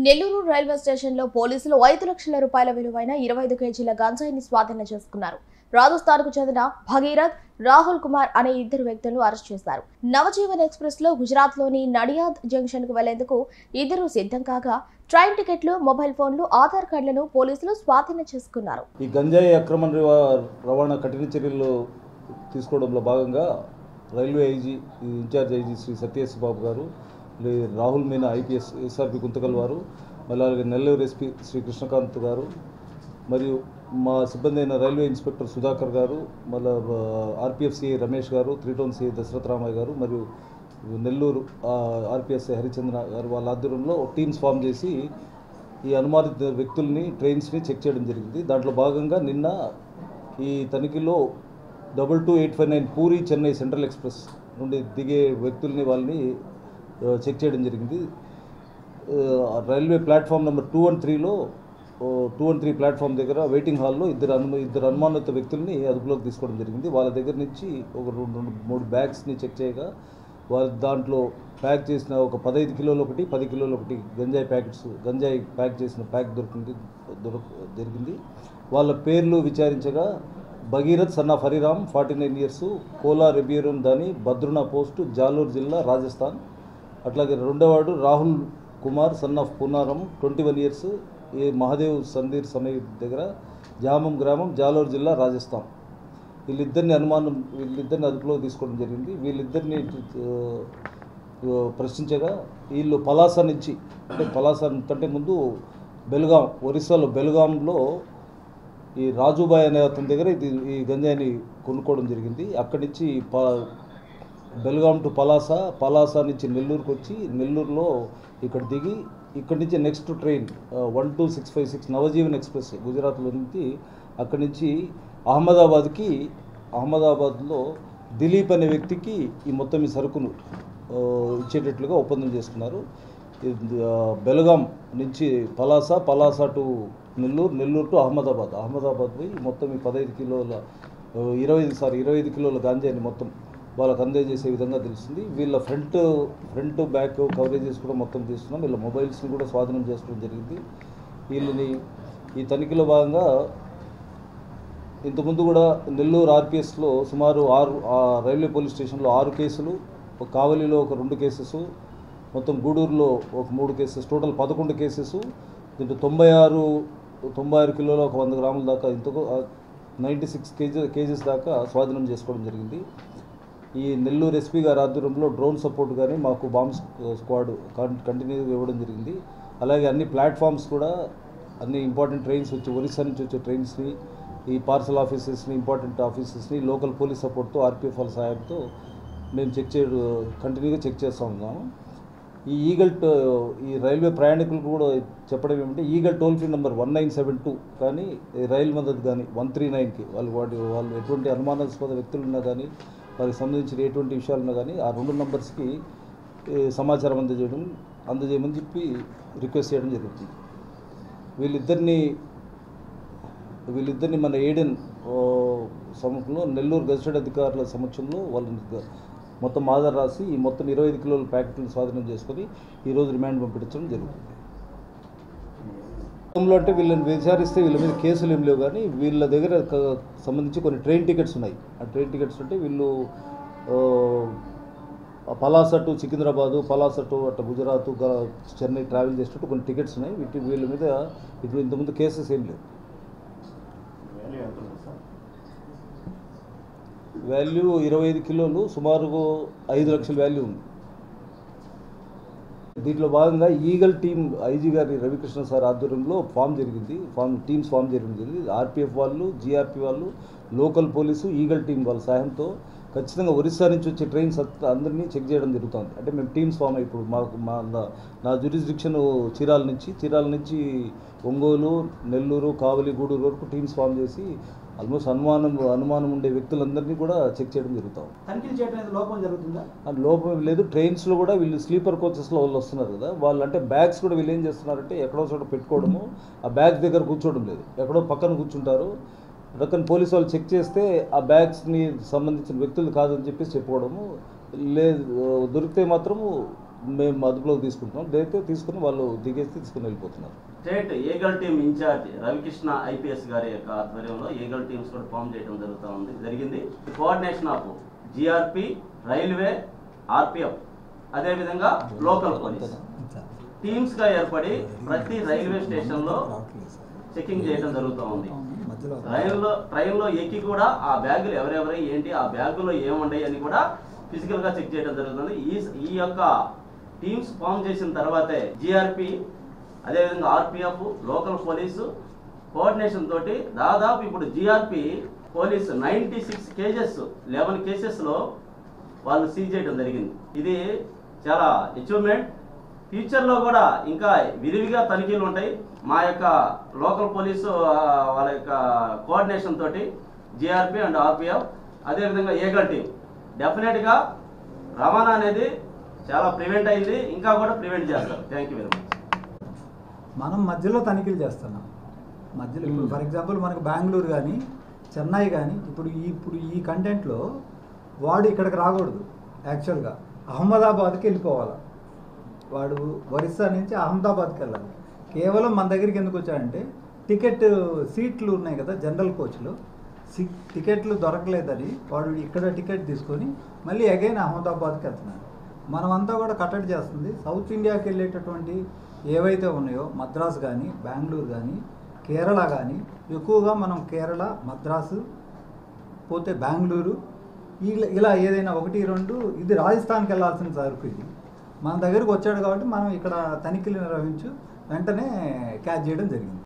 Nellore railway స్టేషన్లో పోలీసులు 5 లక్షల రూపాయల విలువైన 25 కేజీల గంజాయిని స్వాధీనం చేసుకున్నారు. రాజస్థాన్కు చెందిన భగీరథ్, రాహుల్ కుమార్ అనే ఇద్దరు వ్యక్తులను అరెస్ట్ చేశారు. నవజీవన్ ఎక్స్ప్రెస్ లో గుజరాత్లోని నడియాద్ జంక్షన్ కు వెళ్లేందుకు ఇద్దరు సిద్ధం కాగా ట్రైన్ టికెట్లు, మొబైల్ ఫోన్లు, ఆధార్ కార్డులను పోలీసులు స్వాధీనం చేసుకున్నారు. ఈ గంజాయి అక్రమ రవాణా కఠిన చర్యలు తీసుకోవడంలో భాగంగా railway IG in charge IG Shri Satyesh Babu garu, Rahul Meena IPS SRP Guntakal వారు, మళ్ళీ అలాగే నెల్లూరు ఎస్పీ శ్రీ కృష్ణకాంత్ గారు, మరియు మా సిబ్బంది అయిన రైల్వే ఇన్స్పెక్టర్ సుధాకర్ గారు, మళ్ళీ ఆర్పీఎఫ్ సిఐ రమేష్ గారు, 3 టౌన్ సిఐ దశరథ రామయ్య గారు, మరియు నెల్లూరు ఆర్పీఎస్ఐ హరిచంద్ర గారు వాళ్ళ ఆధ్వర్యంలో టీమ్స్ ఫామ్ చేసి ఈ అనుమానిత వ్యక్తుల్ని ట్రైన్స్ని చెక్ చేయడం జరిగింది. దాంట్లో భాగంగా నిన్న ఈ తనిఖీలో 22859 పూరి చెన్నై సెంట్రల్ ఎక్స్ప్రెస్ నుండి దిగే వ్యక్తుల్ని వాళ్ళని చెక్ చేయడం జరిగింది. రైల్వే ప్లాట్ఫామ్ నెంబర్ 213లో 213 ప్లాట్ఫామ్ దగ్గర వెయిటింగ్ హాల్లో ఇద్దరు అనుమానిత వ్యక్తుల్ని అదుపులోకి తీసుకోవడం జరిగింది. వాళ్ళ దగ్గర నుంచి ఒక 2-3 బ్యాగ్స్ని చెక్ చేయగా వాళ్ళ దాంట్లో ప్యాక్ చేసిన ఒక 15 కిలోలు ఒకటి, 10 కిలోలు ఒకటి గంజాయి ప్యాక్ చేసిన ప్యాక్ జరిగింది. వాళ్ళ పేర్లు విచారించగా Bhagirath son of Hariram 49 years, కోలా రెబ్యూరం దాని, బద్రునా పోస్టు, జాలూరు జిల్లా, రాజస్థాన్. అట్లాగే రెండోవాడు Rahul Kumar son of Poonaram 21 years, ఈ మహాదేవ్ సందీర్ సమయ దగ్గర, జామం గ్రామం, జాలూరు జిల్లా, రాజస్థాన్. వీళ్ళిద్దరిని అదుపులో తీసుకోవడం జరిగింది. వీళ్ళిద్దరిని ప్రశ్నించగా వీళ్ళు పలాస నుంచి, అంటే పలాస కంటే ముందు బెల్గాం, ఒరిస్సాలో బెల్గాంలో ఈ రాజుబాయ్ అనే అతని దగ్గర ఈ గంజాయిని కొనుక్కోవడం జరిగింది. అక్కడి నుంచి బెల్గాం టు పలాస నుంచి నెల్లూరుకు వచ్చి, నెల్లూరులో ఇక్కడ దిగి, ఇక్కడి నుంచి నెక్స్ట్ ట్రైన్ 12656 నవజీవన్ ఎక్స్ప్రెస్ గుజరాత్లో నుంచి అక్కడి నుంచి అహ్మదాబాద్లో దిలీప్ అనే వ్యక్తికి ఈ మొత్తం ఈ సరుకును ఇచ్చేటట్లుగా ఒప్పందం చేసుకున్నారు. బెల్గాం నుంచి పలాస టు నెల్లూరు టు అహ్మదాబాద్ పోయి మొత్తం ఈ 25 కిలోల గాంజాని మొత్తం వాళ్ళకి అందజేసే విధంగా తెలుస్తుంది. వీళ్ళ ఫ్రంట్ బ్యాక్ కవరేజెస్ కూడా మొత్తం తీస్తున్నాం. వీళ్ళ మొబైల్స్ని కూడా స్వాధీనం చేసుకోవడం జరిగింది. వీళ్ళని ఈ తనిఖీలో భాగంగా ఇంతకుముందు కూడా నెల్లూరు ఆర్పీఎస్లో సుమారు 6 రైల్వే పోలీస్ స్టేషన్లో 6 కేసులు, కావలిలో ఒక 2 కేసెస్, మొత్తం గూడూరులో ఒక 3 కేసెస్, టోటల్ 11 కేసెస్. దీంట్లో 96 కిలోల ఒక 100 గ్రాముల దాకా, ఇంతకు 96 కేజీస్ దాకా స్వాధీనం చేసుకోవడం జరిగింది. ఈ నెల్లూరు ఎస్పీ గారి ఆధ్వర్యంలో డ్రోన్ సపోర్ట్ కానీ మాకు బాంబ్ స్క్వాడ్ కంటిన్యూగా ఇవ్వడం జరిగింది. అలాగే అన్ని ప్లాట్ఫామ్స్ కూడా, అన్ని ఇంపార్టెంట్ ట్రైన్స్ ఒరిస్సా నుంచి వచ్చే ట్రైన్స్ని, ఈ పార్సల్ ఆఫీసెస్ని, ఇంపార్టెంట్ ఆఫీసెస్ని లోకల్ పోలీస్ సపోర్ట్తో, ఆర్పీఎఫ్ వాళ్ళ సహాయంతో మేము కంటిన్యూగా చెక్ చేస్తూ ఉన్నాము. ఈ రైల్వే ప్రయాణికులకు కూడా చెప్పడం ఏమంటే, ఈగల్ టోల్ ఫ్రీ నెంబర్ 1972 కానీ, రైల్ మద్దతు కానీ 139కి వాళ్ళు ఎటువంటి అనుమానాస్పద వ్యక్తులు ఉన్నా కానీ, వారికి సంబంధించిన ఎటువంటి విషయాలున్నా కానీ ఆ 2 నంబర్స్కి సమాచారం అందజేయమని చెప్పి రిక్వెస్ట్ చేయడం జరుగుతుంది. వీళ్ళిద్దరిని మన ఏడెన్ సమక్షంలో, నెల్లూరు గజిటెడ్ అధికారుల సమక్షంలో వాళ్ళని మొత్తం ఆధార్ రాసి ఈ మొత్తం 25 కిలోల ప్యాకెట్లను స్వాధీనం చేసుకొని ఈరోజు రిమాండ్ పంపించడం జరుగుతుంది. అంటే వీళ్ళని విచారిస్తే వీళ్ళ మీద కేసులు ఏం లేవు, కానీ వీళ్ళ దగ్గర సంబంధించి కొన్ని ట్రైన్ టికెట్స్ ఉన్నాయి. ఆ ట్రైన్ టికెట్స్ అంటే వీళ్ళు పలాస టు సికింద్రాబాదు, పలాస టు అట్లా గుజరాత్, చెన్నై ట్రావెల్ చేసినట్టు కొన్ని టికెట్స్ ఉన్నాయి. వీళ్ళ మీద ఇప్పుడు ఇంతకుముందు కేసెస్ ఏం లేవు. వాల్యూ 25 కిలోలు, సుమారు 5 లక్షల వాల్యూ ఉంది. దీంట్లో భాగంగా ఈగల్ టీమ్ ఐజీ గారి రవికృష్ణ సార్ ఆధ్వర్యంలో టీమ్స్ ఫామ్ చేయడం జరిగింది. ఆర్పీఎఫ్ వాళ్ళు, జీఆర్పీ వాళ్ళు, లోకల్ పోలీసు, ఈగల్ టీం వాళ్ళ సహాయంతో ఖచ్చితంగా ఒరిస్సా నుంచి వచ్చే ట్రైన్స్ అందరినీ చెక్ చేయడం జరుగుతుంది. అంటే మేము టీమ్స్ ఫామ్ అయ్యి, ఇప్పుడు నా జ్యూరిస్డిక్షన్ చీరాల నుంచి ఒంగోలు, నెల్లూరు, కావలి, గూడూరు వరకు టీమ్స్ ఫామ్ చేసి ఆల్మోస్ట్ అనుమానం ఉండే వ్యక్తులందరినీ కూడా చెక్ చేయడం జరుగుతాం. లోపం లేదు. ట్రైన్స్లో కూడా వీళ్ళు స్లీపర్ కోచెస్లో వాళ్ళు వస్తున్నారు కదా, వాళ్ళు అంటే బ్యాగ్స్ కూడా వీళ్ళు ఏం చేస్తున్నారంటే ఎక్కడో చోట పెట్టుకోవడము, ఆ బ్యాగ్ దగ్గర కూర్చోవడం లేదు, ఎక్కడో పక్కన కూర్చుంటారు. రకం పోలీసు వాళ్ళు చెక్ చేస్తే ఆ బ్యాగ్స్ని సంబంధించిన వ్యక్తులు కాదని చెప్పేసి చెప్పుకోవడము లేదు. దొరికితే మాత్రము మేము అదుపులోకి తీసుకుంటున్నాం. లేకపోతే తీసుకుని వాళ్ళు దిగేసి తీసుకుని వెళ్ళిపోతున్నారు. State eagle team incharge Ravikrishna IPS గారి యొక్క ఆధ్వర్యంలో ఈగల్ టీమ్స్ కూడా ఫామ్ చేయడం జరిగింది. Coordination of GRP, railway, RPF, అదేవిధంగా లోకల్ పోలీస్ టీమ్స్గా ఏర్పడి ప్రతి రైల్వే స్టేషన్లో చెకింగ్ చేయడం జరుగుతూ ఉంది. ట్రైన్లో ఎక్కి కూడా ఆ బ్యాగులు ఎవరెవరై ఏంటి, ఆ బ్యాగులో ఏముంటాయి అని కూడా ఫిజికల్గా చెక్ చేయడం జరుగుతుంది. ఈ యొక్క టీమ్స్ ఫామ్ చేసిన తర్వాతే జిఆర్పి, అదేవిధంగా ఆర్పిఎఫ్, లోకల్ పోలీసు కోఆర్డినేషన్ తోటి దాదాపు ఇప్పుడు జిఆర్పి పోలీసు 96 కేజెస్ 11 కేసెస్లో వాళ్ళు సీజ్ చేయడం జరిగింది. ఇది చాలా అచీవ్మెంట్. ఫ్యూచర్లో కూడా ఇంకా విరివిగా తనిఖీలు ఉంటాయి. మా యొక్క లోకల్ పోలీసు వాళ్ళ యొక్క కోఆర్డినేషన్ తోటి జిఆర్పి అండ్ ఆర్పిఎఫ్, అదేవిధంగా ఈగల్ టీమ్ డెఫినెట్గా రవాణా అనేది చాలా ప్రివెంట్ అయింది, ఇంకా కూడా ప్రివెంట్ చేస్తారు. Thank you very much. మనం మధ్యలో తనిఖీలు చేస్తున్నాం. మధ్యలో ఇప్పుడు ఫర్ ఎగ్జాంపుల్ మనకు బెంగళూరు కానీ చెన్నై కానీ ఇప్పుడు ఈ కంటెంట్లో వాడు ఇక్కడికి రాకూడదు. యాక్చువల్గా అహ్మదాబాద్కి వెళ్ళిపోవాలి. వాడు ఒరిస్సా నుంచి అహ్మదాబాద్కి వెళ్ళాలి. కేవలం మన దగ్గరికి ఎందుకు వచ్చాడంటే టికెట్ సీట్లు ఉన్నాయి కదా జనరల్ కోచ్లో, టికెట్లు దొరకలేదని వాడు ఇక్కడ టికెట్ తీసుకొని మళ్ళీ అగైన్ అహ్మదాబాద్కి వెళ్తున్నాడు. మనమంతా కూడా కట్టడి చేస్తుంది. సౌత్ ఇండియాకి వెళ్ళేటటువంటి ఏవైతే ఉన్నాయో మద్రాసు కానీ, బెంగళూరు కానీ, కేరళ కానీ, ఎక్కువగా మనం కేరళ, మద్రాసు, పోతే బెంగళూరు, ఇలా ఏదైనా 1, 2 ఇది రాజస్థాన్కి వెళ్ళాల్సిన సరుకు ఇది మన దగ్గరకు వచ్చాడు కాబట్టి మనం ఇక్కడ తనిఖీలు నిర్వహించి వెంటనే క్యాచ్ చేయడం జరిగింది.